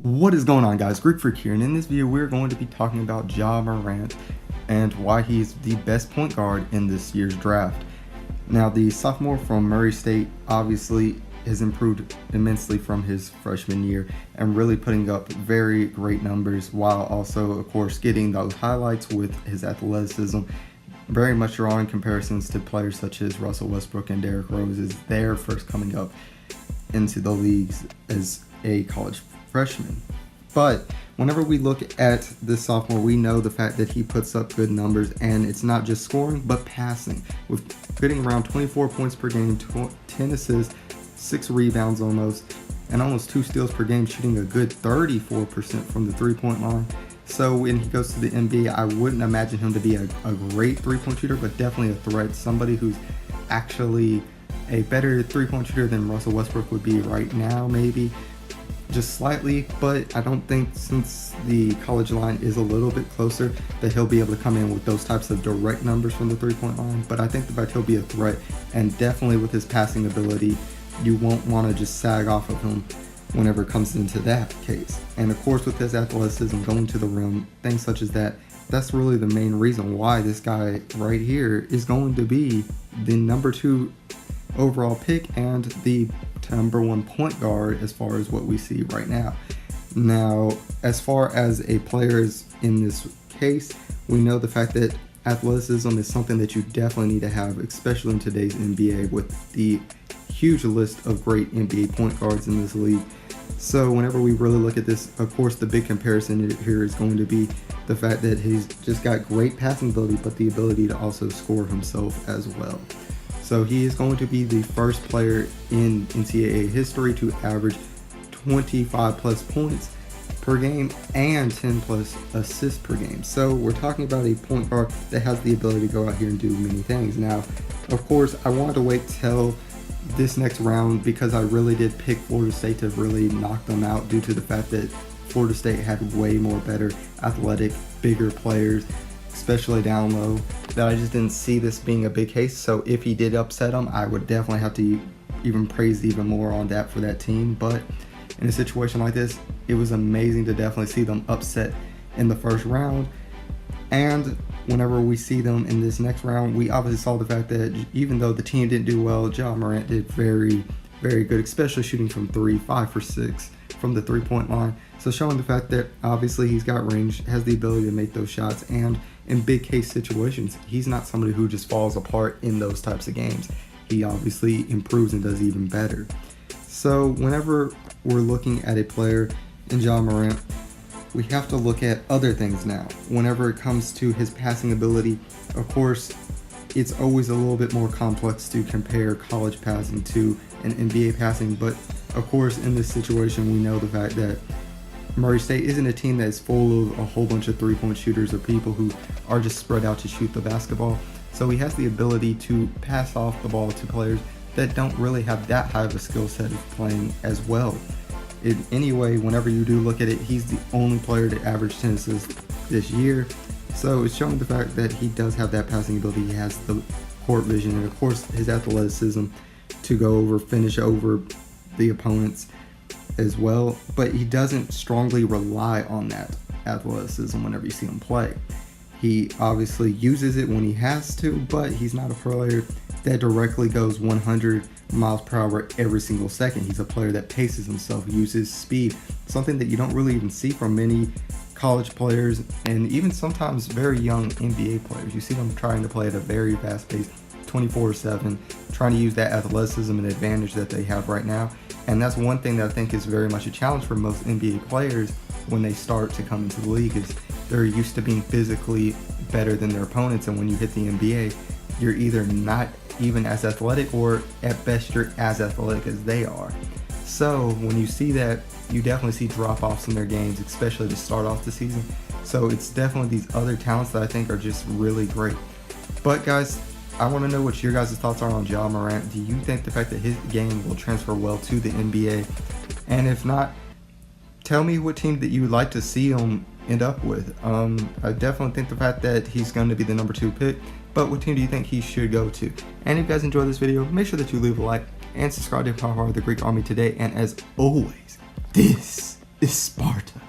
What is going on, guys? Greek Freak here, and in this video we're going to be talking about Ja Morant and why he's the best point guard in this year's draft. Now, the sophomore from Murray State obviously has improved immensely from his freshman year and really putting up very great numbers, while also, of course, getting those highlights with his athleticism, very much drawing comparisons to players such as Russell Westbrook and Derrick as they're first coming up into the leagues as a college freshman. But whenever we look at this sophomore, we know the fact that he puts up good numbers, and it's not just scoring but passing, with getting around 24 points per game, 10 assists, 6 rebounds and almost 2 steals per game, shooting a good 34% from the three-point line. So when he goes to the NBA, I wouldn't imagine him to be a great three-point shooter, but definitely a threat, somebody who's actually a better three-point shooter than Russell Westbrook would be right now, maybe just slightly. But I don't think, since the college line is a little bit closer, that he'll be able to come in with those types of direct numbers from the three-point line. But I think the fact he'll be a threat, and definitely with his passing ability, you won't want to just sag off of him whenever it comes into that case. And of course, with his athleticism, going to the rim, things such as that, that's really the main reason why this guy right here is going to be the number 2 overall pick and the number 1 point guard as far as what we see right now. Now, as far as a player is in this case, we know the fact that athleticism is something that you definitely need to have, especially in today's NBA with the huge list of great NBA point guards in this league. So whenever we really look at this, of course, the big comparison here is going to be the fact that he's just got great passing ability, but the ability to also score himself as well. So he is going to be the first player in NCAA history to average 25 plus points per game and 10 plus assists per game. So we're talking about a point guard that has the ability to go out here and do many things. Now, of course, I wanted to wait till this next round because I really did pick Florida State to really knock them out, due to the fact that Florida State had way more better athletic, bigger players, especially down low, that I just didn't see this being a big case. So if he did upset them, I would definitely have to even praise even more on that for that team. But in a situation like this, it was amazing to definitely see them upset in the first round. And whenever we see them in this next round, we obviously saw the fact that even though the team didn't do well, Ja Morant did very, very good, especially shooting from 3, 5 for 6 from the three-point line. So showing the fact that obviously he's got range, has the ability to make those shots, and in big case situations, he's not somebody who just falls apart in those types of games. He obviously improves and does even better. So whenever we're looking at a player in Ja Morant, we have to look at other things now. Whenever it comes to his passing ability, of course, it's always a little bit more complex to compare college passing to an NBA passing. But of course, in this situation, we know the fact that Murray State isn't a team that is full of a whole bunch of three-point shooters or people who are just spread out to shoot the basketball. So he has the ability to pass off the ball to players that don't really have that high of a skill set of playing as well. Anyway, whenever you do look at it, he's the only player to average 10 assists this year. So it's showing the fact that he does have that passing ability. He has the court vision, and of course his athleticism to finish over the opponents as well. But he doesn't strongly rely on that athleticism whenever you see him play. He obviously uses it when he has to, but he's not a player that directly goes 100 miles per hour every single second. He's a player that paces himself, uses speed, something that you don't really even see from many college players and even sometimes very young NBA players. You see them trying to play at a very fast pace, 24/7, trying to use that athleticism and advantage that they have right now. And that's one thing that I think is very much a challenge for most NBA players when they start to come into the league, is they're used to being physically better than their opponents, and when you hit the NBA, you're either not even as athletic, or at best you're as athletic as they are. So when you see that, you definitely see drop-offs in their games, especially to start off the season. So it's definitely these other talents that I think are just really great. But guys, I want to know what your guys' thoughts are on Ja Morant. Do you think the fact that his game will transfer well to the NBA? And if not, tell me what team that you would like to see him end up with. I definitely think the fact that he's going to be the number 2 pick, but what team do you think he should go to? And if you guys enjoyed this video, make sure that you leave a like and subscribe to become part of the Greek Army today. And as always, this is Sparta.